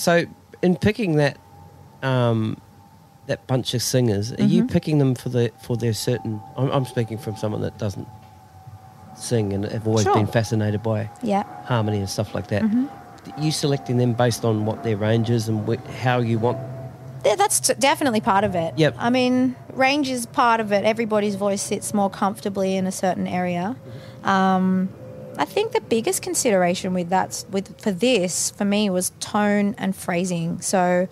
So in picking that that bunch of singers, are you picking them for their certain? I'm speaking from someone that doesn't sing and have always been fascinated by harmony and stuff like that. You selecting them based on what their range is and how you want. Yeah, that's definitely part of it. Yep. I mean, range is part of it. Everybody's voice sits more comfortably in a certain area. I think the biggest consideration for me was tone and phrasing. So,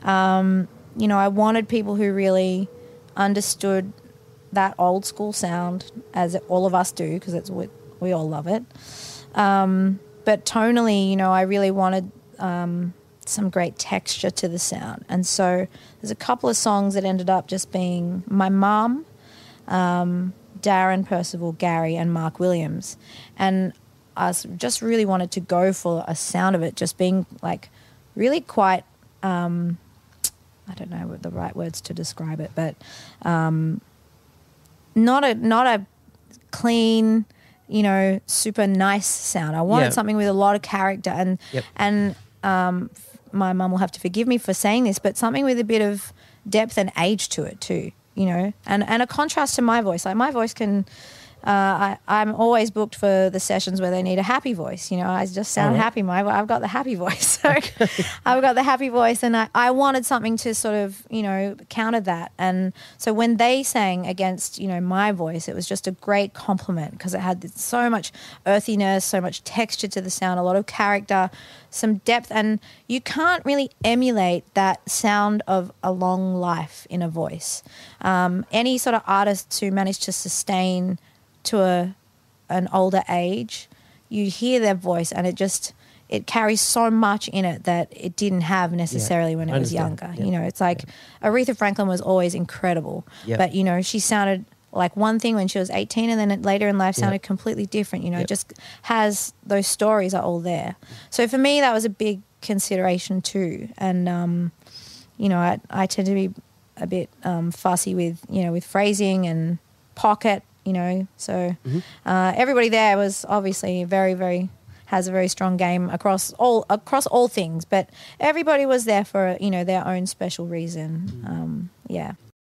I wanted people who really understood that old school sound, as all of us do, because we all love it. But tonally, I really wanted some great texture to the sound. And so there's a couple of songs that ended up just being my mum, Darren, Percival, Gary, and Mark Williams. And I just really wanted to go for a sound of it just being like really quite, I don't know what the right words to describe it, but not a clean, super nice sound. I wanted something with a lot of character and my mum will have to forgive me for saying this, but something with a bit of depth and age to it too, and a contrast to my voice. Like my voice can, I'm always booked for the sessions where they need a happy voice. I just sound happy. I've got the happy voice. So I've got the happy voice, and I wanted something to sort of, counter that. And so when they sang against, my voice, it was just a great compliment because it had so much earthiness, so much texture to the sound, a lot of character, some depth, and you can't really emulate that sound of a long life in a voice. Any sort of artists who manage to sustain to an older age, you hear their voice and it carries so much in it that it didn't have necessarily when it was younger. It's like Aretha Franklin was always incredible, but she sounded like one thing when she was 18 and then later in life sounded completely different. Just has those stories are all there. So for me that was a big consideration too. And I tend to be a bit fussy with phrasing and pocket. So everybody there was obviously very, very has a very strong game across all things, but everybody was there for their own special reason.